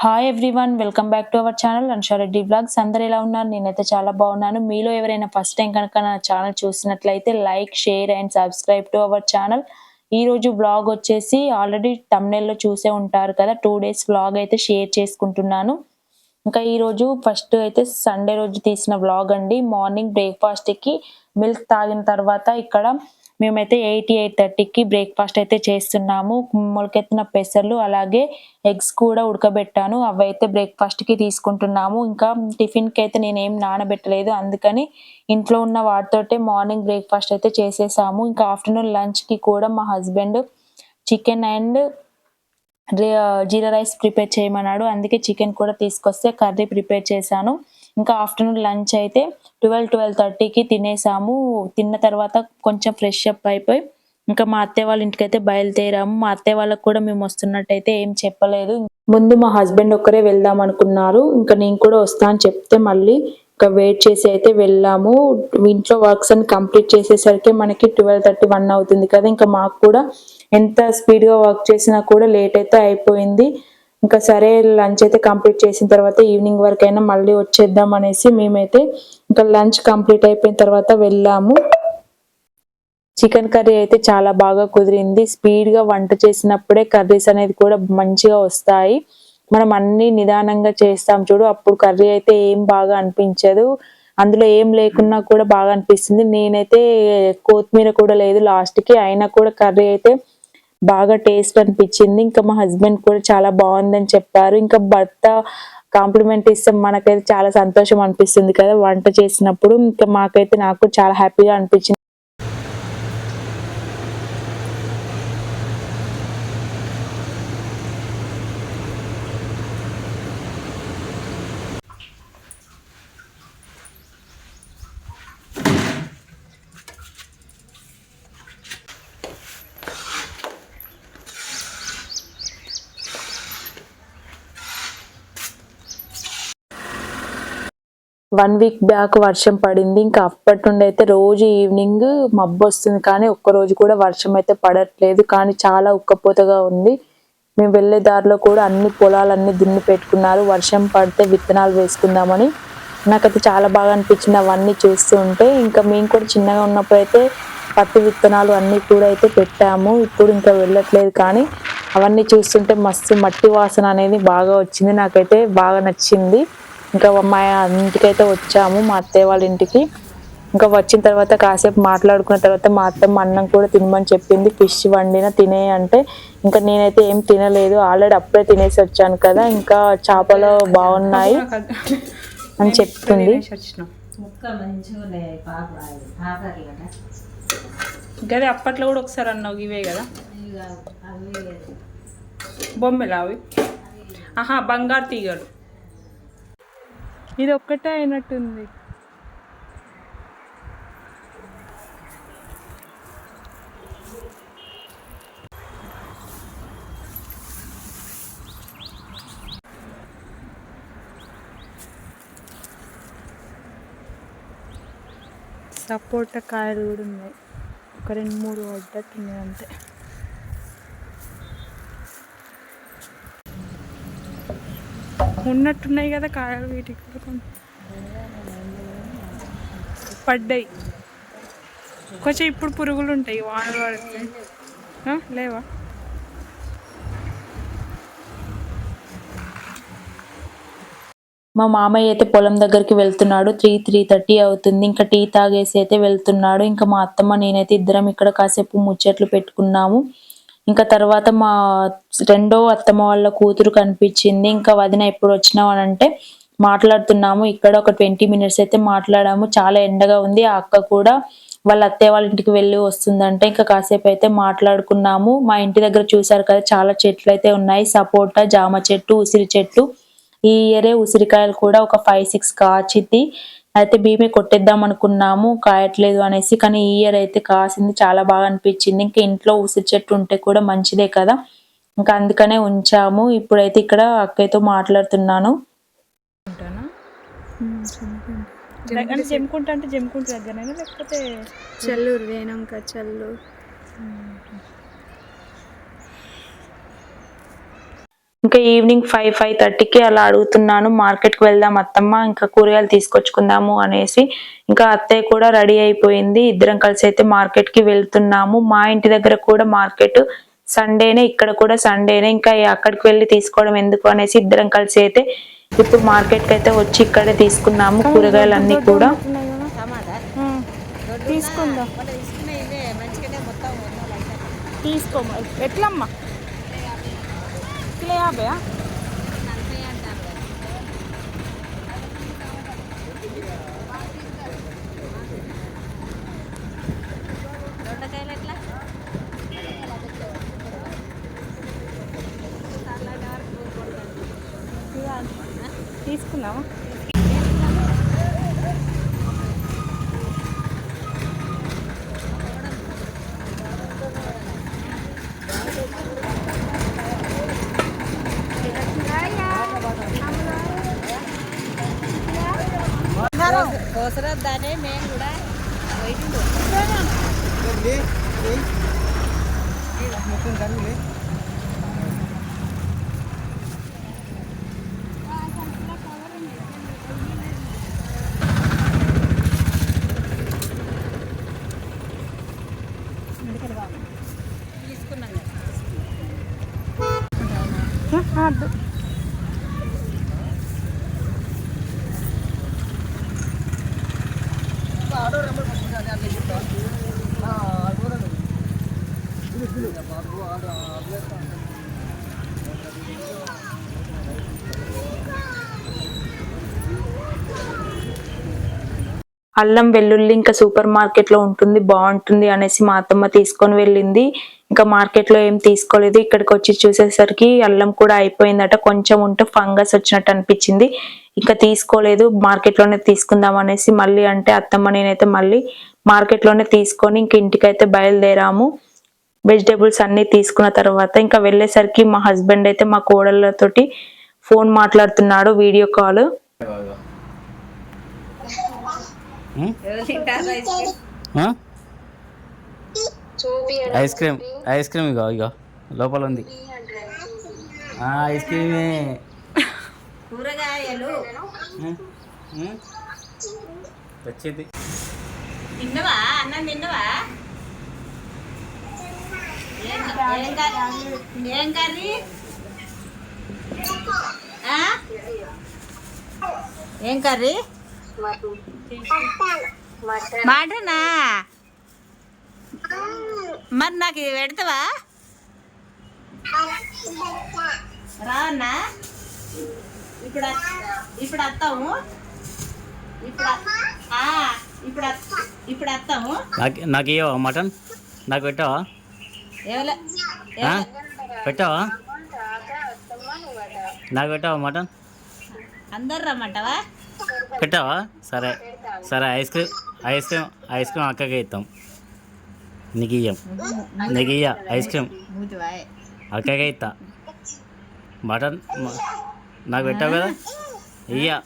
Hi everyone welcome back to our channel Ansha Reddy blogs. అందరు ఎలా ఉన్నారు? నేనైతే చాలా బాగున్నాను. మీలో ఎవరైనా ఫస్ట్ టైం కనుక నా ఛానల్ చూసినట్లయితే like, share and subscribe to our channel. ఈ రోజు వ్లాగ్ వచ్చేసి ఆల్రెడీ thumbnail లో చూసే ఉంటారు కదా, 2 days వ్లాగ్ అయితే షేర్ చేసుకుంటున్నాను. ఇంకా ఈ రోజు ఫస్ట్ అయితే సండే రోజు తీసిన వ్లాగ్ అండి. మార్నింగ్ బ్రేక్ఫాస్ట్కి మిల్క్ తాగిన తర్వాత ఇక్కడ మేమైతే 8:30కి బ్రేక్ఫాస్ట్ అయితే చేస్తున్నాము. మొలకెత్తిన పెసర్లు అలాగే ఎగ్స్ కూడా ఉడకబెట్టాను, అవైతే బ్రేక్ఫాస్ట్కి తీసుకుంటున్నాము. ఇంకా టిఫిన్కి అయితే నేనేం నానబెట్టలేదు, అందుకని ఇంట్లో ఉన్న వాటితోటే మార్నింగ్ బ్రేక్ఫాస్ట్ అయితే చేసేసాము. ఇంకా ఆఫ్టర్నూన్ లంచ్కి కూడా మా husband chicken and jeera rice prepare చేయమన్నాడు, అందుకే చికెన్ కూడా తీసుకొస్తే కర్రీ ప్రిపేర్ చేశాను. ఇంకా ఆఫ్టర్నూన్ లంచ్ అయితే 12-12:30కి తినేసాము. తిన్న తర్వాత కొంచెం ఫ్రెష్ అప్ అయిపోయి ఇంకా మా అత్తయ్య వాళ్ళ ఇంటికైతే బయలుదేరాము. మా అత్తయ్య వాళ్ళకి కూడా మేము వస్తున్నట్టయితే ఏం చెప్పలేదు. ముందు మా హస్బెండ్ ఒక్కరే వెళ్దాం అనుకున్నారు, ఇంకా నేను కూడా వస్తా అని చెప్తే మళ్ళీ ఇంకా వెయిట్ చేసి అయితే వెళ్ళాము. ఇంట్లో వర్క్స్ అన్ని కంప్లీట్ చేసేసరికి మనకి 12:30-1 అవుతుంది కదా. ఇంకా మాకు కూడా ఎంత స్పీడ్గా వర్క్ చేసినా కూడా లేట్ అయితే అయిపోయింది. ఇంకా సరే లంచ్ అయితే కంప్లీట్ చేసిన తర్వాత ఈవినింగ్ వరకు అయినా మళ్ళీ వచ్చేద్దాం అనేసి మేమైతే ఇంకా లంచ్ కంప్లీట్ అయిపోయిన తర్వాత వెళ్ళాము. చికెన్ కర్రీ అయితే చాలా బాగా కుదిరింది. స్పీడ్గా వంట చేసినప్పుడే కర్రీస్ అనేది కూడా మంచిగా వస్తాయి. మనం అన్ని నిదానంగా చేస్తాం చూడు, అప్పుడు కర్రీ అయితే ఏం బాగా అనిపించదు. అందులో ఏం లేకున్నా కూడా బాగా అనిపిస్తుంది. నేనైతే కొత్తిమీర కూడా లేదు లాస్ట్కి, అయినా కూడా కర్రీ అయితే బాగా టేస్ట్ అనిపించింది. ఇంకా మా హస్బెండ్ కూడా చాలా బాగుందని చెప్పారు. ఇంకా భర్త కాంప్లిమెంట్ ఇస్తే మనకైతే చాలా సంతోషం అనిపిస్తుంది కదా వంట చేసినప్పుడు. ఇంకా నాకు చాలా హ్యాపీగా అనిపించింది. 1 వీక్ బ్యాక్ వర్షం పడింది. ఇంకా అప్పటి నుండి అయితే రోజు ఈవినింగ్ మబ్బు వస్తుంది, కానీ ఒక్కరోజు కూడా వర్షం అయితే పడట్లేదు. కానీ చాలా ఉక్కపోతగా ఉంది. మేము వెళ్ళే దారిలో కూడా అన్ని పొలాలన్నీ దున్ని పెట్టుకున్నారు, వర్షం పడితే విత్తనాలు వేసుకుందామని. నాకైతే చాలా బాగా అనిపించింది అవన్నీ చూస్తూ ఉంటే. ఇంకా మేము కూడా చిన్నగా ఉన్నప్పుడు అయితే పత్తి విత్తనాలు అన్నీ కూడా అయితే పెట్టాము. ఇప్పుడు ఇంకా వెళ్ళట్లేదు, కానీ అవన్నీ చూస్తుంటే మస్తు మట్టి వాసన అనేది బాగా వచ్చింది. నాకైతే బాగా నచ్చింది. ఇంకా మా ఇంటికైతే వచ్చాము, మా అత్తయ్య వాళ్ళ ఇంటికి. ఇంకా వచ్చిన తర్వాత కాసేపు మాట్లాడుకున్న తర్వాత మా అత్తమ్మ అన్నం కూడా తినమని చెప్పింది. ఫిష్ వండిన తినే అంటే ఇంకా నేనైతే ఏం తినలేదు, ఆల్రెడీ అప్పుడే తినేసి వచ్చాను కదా. ఇంకా చేపలు బాగున్నాయి అని చెప్తుంది. గదే అప్పట్లో కూడా ఒకసారి అన్నావు ఇవే కదా బొమ్మలు అవి. ఆహా, బంగారు తీగలు. ఇది ఒక్కటే అయినట్టుంది. సపోటా కాయలు కూడా ఉన్నాయి, ఒక 2-3 పడ్డట్టున్నాయి అంతే. ఉన్నట్టున్నాయి కదా కాయలు, వీటికి పడ్డాయి కొంచెం. ఇప్పుడు పురుగులు ఉంటాయి వానలు పడితే, లేవా? మా మామయ్య అయితే పొలం దగ్గరికి వెళ్తున్నాడు. 3:30 అవుతుంది. ఇంకా టీ తాగేసి అయితే వెళ్తున్నాడు. ఇంకా మా అత్తమ్మ నేనైతే ఇద్దరం ఇక్కడ కాసేపు ముచ్చట్లు పెట్టుకున్నాము. ఇంకా తర్వాత మా రెండో అత్తమ్మ వాళ్ళ కూతురు కనిపించింది. ఇంకా వదిన ఎప్పుడు వచ్చినావు అని అంటే మాట్లాడుతున్నాము. ఇక్కడ ఒక 20 minutes అయితే మాట్లాడాము. చాలా ఎండగా ఉంది. ఆ అక్క కూడా వాళ్ళ అత్తయ్య వాళ్ళ ఇంటికి వెళ్ళి వస్తుందంటే ఇంకా కాసేపు అయితే మాట్లాడుకున్నాము. మా ఇంటి దగ్గర చూసారు కదా చాలా చెట్లు అయితే ఉన్నాయి, సపోటా, జామ చెట్టు, ఉసిరి చెట్టు. ఈ ఇయరే ఉసిరికాయలు కూడా ఒక 5-6 కాచింది. అయితే మేమే కొట్టేద్దాం అనుకున్నాము కాయట్లేదు అనేసి, కానీ ఈ ఇయర్ అయితే కాసింది, చాలా బాగా అనిపించింది. ఇంకా ఇంట్లో ఉసిరి చెట్టు ఉంటే కూడా మంచిదే కదా, ఇంకా అందుకనే ఉంచాము. ఇప్పుడైతే ఇక్కడ అక్కయ్యతో మాట్లాడుతున్నాను. జమ్కుంటా అంటే జమ్కుంట దగ్గరైనా లేకపోతే చెల్లూరు వేణంక చెల్లూరు. ఇంకా ఈవినింగ్ 5-5:30కి అలా అడుగుతున్నాను, మార్కెట్కి వెళ్దాం అత్తమ్మ, ఇంకా కూరగాయలు తీసుకొచ్చుకుందాము అనేసి. ఇంకా అత్తయ్య కూడా రెడీ అయిపోయింది. ఇద్దరం కలిసి అయితే మార్కెట్కి వెళ్తున్నాము. మా ఇంటి దగ్గర కూడా మార్కెట్ సండేనే, ఇక్కడ కూడా సండేనే. ఇంకా అక్కడికి వెళ్ళి తీసుకోవడం ఎందుకు అనేసి ఇద్దరం కలిసి అయితే ఇప్పుడు మార్కెట్కి అయితే వచ్చి ఇక్కడే తీసుకున్నాము కూరగాయలు అన్ని కూడా. తీసుకుందా తీసుకో. ఎట్లమ్మా కిలో 50? తీసుకున్నావా? కోసరద్దానే మేము కూడా వద్దు. అల్లం వెల్లుల్లి ఇంకా సూపర్ మార్కెట్ లో ఉంటుంది, బాగుంటుంది అనేసి మా అత్తమ్మ తీసుకొని వెళ్ళింది. ఇంకా మార్కెట్ లో ఏం తీసుకోలేదు. ఇక్కడికి వచ్చి చూసేసరికి అల్లం కూడా అయిపోయిందట, కొంచెం ఉంటే ఫంగస్ వచ్చినట్టు అనిపించింది. ఇంకా తీసుకోలేదు, మార్కెట్ లోనే తీసుకుందాం అనేసి మళ్ళీ అంటే అత్తమ్మ నేనైతే మళ్ళీ మార్కెట్ లోనే తీసుకొని ఇంక ఇంటికైతే బయలుదేరాము. వెజిటేబుల్స్ అన్ని తీసుకున్న తర్వాత ఇంకా వెళ్ళేసరికి మా హస్బెండ్ అయితే మా కోడళ్ళతోటి ఫోన్ మాట్లాడుతున్నాడు, వీడియో కాల్. ఐస్ క్రీమ్ ఇగో ఇగో లోపల ఉంది. ఐస్ క్రీమే. కూరగాయలు వచ్చింది. తిన్నవా? అన్నం తిన్నవా? ఏం కర్రీ? ఏం కర్రీ? మటనా? మరి నాకు ఇది పెడతావా? రావన్నా? ఇప్పుడు వస్తాము. ఇప్పుడు వస్తాము. నాకు ఇవ్వవా మటన్? నాకు పెట్టావా? పెట్టావా? నాకు పెట్టావా మటన్? అందరు రమ్మంటావా? పెట్టావా? సరే సరే. ఐస్ క్రీమ్ అక్కకే ఇస్తాం. నీకు ఇయ్యం. నీకు ఇయ్య ఐస్ క్రీమ్ అక్కకే ఇస్తా. మటన్ నాకు పెట్టావు కదా, ఇయ్య.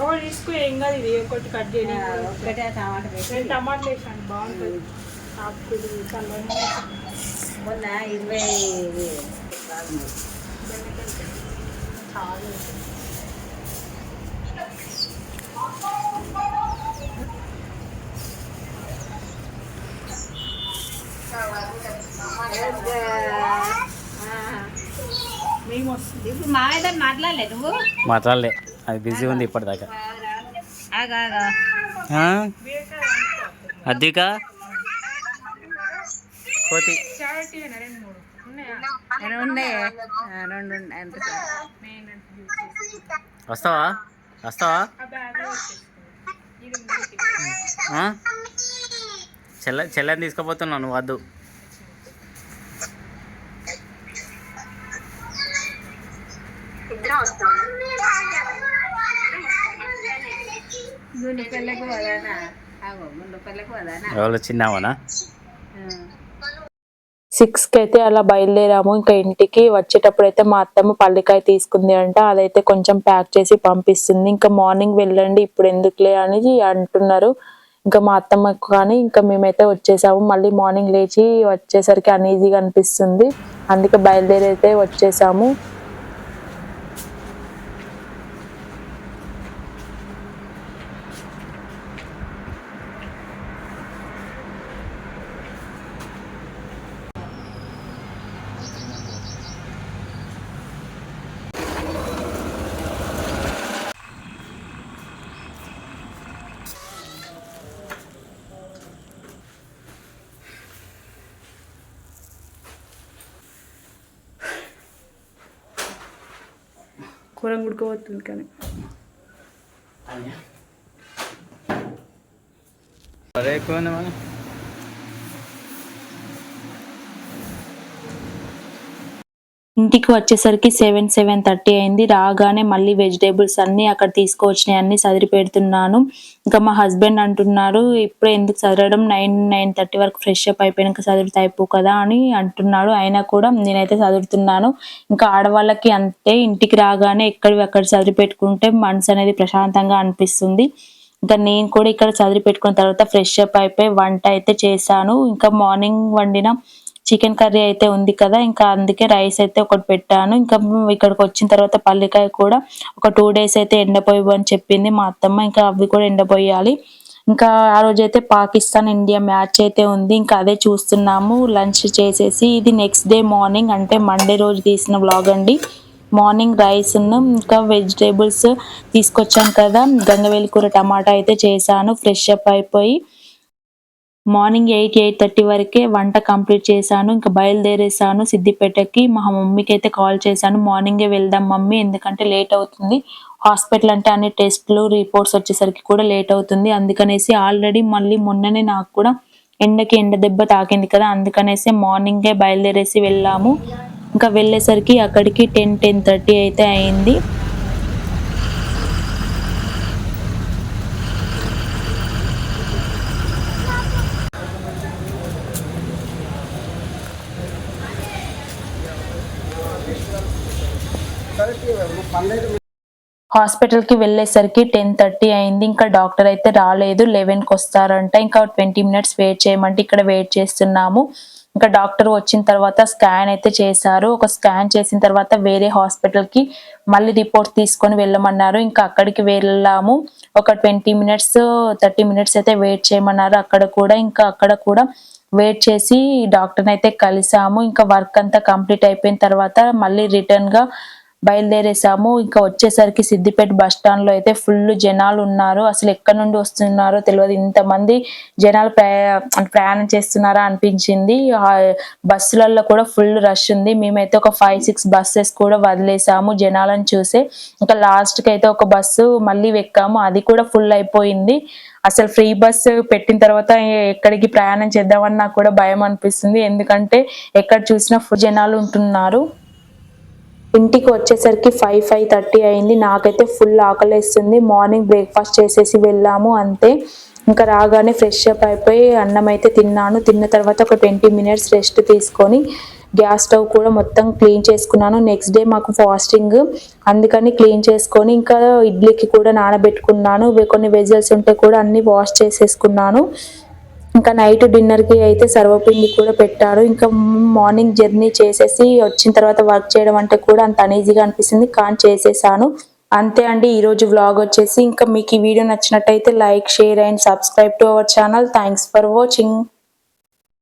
ఒకటి తీసుకో, ఏం కాదు. ఇది ఒకటి కట్ చేయండి. ఒకటే టమాటా వేసి టమాటాలు వేసాను, బాగుంటుంది. ఆకులు చల్లని మొన్న 20 మేము వస్తుంది. ఇప్పుడు మావేదో మాట్లాడలే నువ్వు? మాట్లాడలే, అది బిజీ ఉంది ఇప్పటిదాకా. అద్విక కోతి వస్తావా? చెల్లని తీసుకుపోతున్నాను, నువ్వు వద్దు. ఎవరు చిన్నావనా? 6కి అయితే అలా బయలుదేరాము. ఇంకా ఇంటికి వచ్చేటప్పుడు అయితే మా అత్తమ్మ పల్లికాయ తీసుకుంది అంట, అదైతే కొంచెం ప్యాక్ చేసి పంపిస్తుంది. ఇంకా మార్నింగ్ వెళ్ళండి ఇప్పుడు ఎందుకులే అని అంటున్నారు. ఇంకా మా అత్తమ్మకు కానీ ఇంకా మేమైతే వచ్చేసాము. మళ్ళీ మార్నింగ్ లేచి వచ్చేసరికి అన్ఈజీగా అనిపిస్తుంది, అందుకే బయలుదేరి అయితే వచ్చేసాము. కూర ఉడకబోతుంది కానీ అరే ఎక్కువ ఇంటికి వచ్చేసరికి 7:30 అయింది. రాగానే మళ్ళీ వెజిటేబుల్స్ అన్ని అక్కడ తీసుకువచ్చినాయి అన్ని సదిరి పెడుతున్నాను. ఇంకా మా హస్బెండ్ అంటున్నారు, ఇప్పుడే ఎందుకు సదరడం, 9:30 వరకు ఫ్రెష్ అప్ అయిపోయినాక సదిరితే అయిపో కదా అని అంటున్నాడు. అయినా కూడా నేనైతే సదురుతున్నాను. ఇంకా ఆడవాళ్ళకి అంతే, ఇంటికి రాగానే ఎక్కడివి అక్కడ సదిరి పెట్టుకుంటే మనసు అనేది ప్రశాంతంగా అనిపిస్తుంది. ఇంకా నేను కూడా ఇక్కడ సదిరి పెట్టుకున్న తర్వాత ఫ్రెష్ అప్ అయిపోయి వంట అయితే చేశాను. ఇంకా మార్నింగ్ వండిన చికెన్ కర్రీ అయితే ఉంది కదా, ఇంకా అందుకే రైస్ అయితే ఒకటి పెట్టాను. ఇంకా ఇక్కడికి వచ్చిన తర్వాత పల్లికాయ కూడా ఒక 2 days అయితే ఎండపోయి అని చెప్పింది మా అత్తమ్మ, ఇంకా అవి కూడా ఎండపోయాలి. ఇంకా ఆ రోజైతే పాకిస్తాన్ ఇండియా మ్యాచ్ అయితే ఉంది, ఇంకా అదే చూస్తున్నాము. లంచ్ చేసేసి, ఇది నెక్స్ట్ డే మార్నింగ్ అంటే మండే రోజు తీసిన వ్లాగ్ అండి. మార్నింగ్ రైస్ ఇంకా వెజిటేబుల్స్ తీసుకొచ్చాను కదా, గంగవేలి కూర టమాటా అయితే చేశాను. ఫ్రెష్ అప్ అయిపోయి మార్నింగ్ 8:30 వరకే వంట కంప్లీట్ చేశాను. ఇంకా బయలుదేరేసాను సిద్దిపేటకి. మా మమ్మీకి అయితే కాల్ చేశాను, మార్నింగే వెళ్దాం మమ్మీ ఎందుకంటే లేట్ అవుతుంది, హాస్పిటల్ అంటే అన్ని టెస్ట్లు రిపోర్ట్స్ వచ్చేసరికి కూడా లేట్ అవుతుంది, అందుకనేసి ఆల్రెడీ మళ్ళీ మొన్ననే నాకు కూడా ఎండ దెబ్బ తాకింది కదా, అందుకనేసి మార్నింగే బయలుదేరేసి వెళ్ళాము. ఇంకా వెళ్ళేసరికి అక్కడికి 10:30 అయితే అయింది. హాస్పిటల్ కి వెళ్ళేసరికి 10:30 అయింది. ఇంకా డాక్టర్ అయితే రాలేదు, 11కి వస్తారంట. ఇంకా 20 minutes వెయిట్ చేయమంటే ఇక్కడ వెయిట్ చేస్తున్నాము. ఇంకా డాక్టర్ వచ్చిన తర్వాత స్కాన్ అయితే చేశారు. ఒక స్కాన్ చేసిన తర్వాత వేరే హాస్పిటల్ కి మళ్ళీ రిపోర్ట్ తీసుకొని వెళ్ళమన్నారు. ఇంకా అక్కడికి వెళ్ళాము. ఒక 20 minutes 30 minutes అయితే వెయిట్ చేయమన్నారు అక్కడ కూడా. ఇంకా అక్కడ కూడా వెయిట్ చేసి డాక్టర్ని అయితే కలిసాము. ఇంకా వర్క్ అంతా కంప్లీట్ అయిపోయిన తర్వాత మళ్ళీ రిటర్న్ గా బయలుదేరేసాము. ఇంకా వచ్చేసరికి సిద్దిపేట బస్ స్టాండ్ లో అయితే ఫుల్ జనాలు ఉన్నారు. అసలు ఎక్కడి నుండి వస్తున్నారో తెలియదు, ఇంతమంది జనాలు ప్రయాణం చేస్తున్నారా అనిపించింది. బస్సులలో కూడా ఫుల్ రష్ ఉంది. మేమైతే ఒక 5-6 buses కూడా వదిలేసాము జనాలను చూసే. ఇంకా లాస్ట్ కి అయితే ఒక బస్సు మళ్ళీ ఎక్కాము, అది కూడా ఫుల్ అయిపోయింది. అసలు ఫ్రీ బస్ పెట్టిన తర్వాత ఎక్కడికి ప్రయాణం చేద్దామని నాకు కూడా భయం అనిపిస్తుంది, ఎందుకంటే ఎక్కడ చూసినా ఫుల్ జనాలు ఉంటున్నారు. ఇంటికి వచ్చేసరికి 5:30 అయింది. నాకైతే ఫుల్ ఆకలేస్తుంది. మార్నింగ్ బ్రేక్ఫాస్ట్ చేసేసి వెళ్ళాము అంతే. ఇంకా రాగానే ఫ్రెష్ అప్ అయిపోయి అన్నం అయితే తిన్నాను. తిన్న తర్వాత ఒక 20 minutes రెస్ట్ తీసుకొని గ్యాస్ స్టవ్ కూడా మొత్తం క్లీన్ చేసుకున్నాను. నెక్స్ట్ డే మాకు ఫాస్టింగ్, అందుకని క్లీన్ చేసుకొని ఇంకా ఇడ్లీకి కూడా నానబెట్టుకున్నాను. కొన్ని వెజల్స్ ఉంటే కూడా అన్ని వాష్ చేసేసుకున్నాను. ఇంకా నైట్ డిన్నర్కి అయితే సర్వపిండి కూడా పెట్టారు. ఇంకా మార్నింగ్ జర్నీ చేసేసి వచ్చిన తర్వాత వర్క్ చేయడం అంటే కూడా అంత అనీజీగా అనిపిస్తుంది, కానీ చేసేసాను అంతే అండి. ఈరోజు వ్లాగ్ వచ్చేసి, ఇంకా మీకు ఈ వీడియో నచ్చినట్టయితే like, share and subscribe to our channel. Thanks for watching.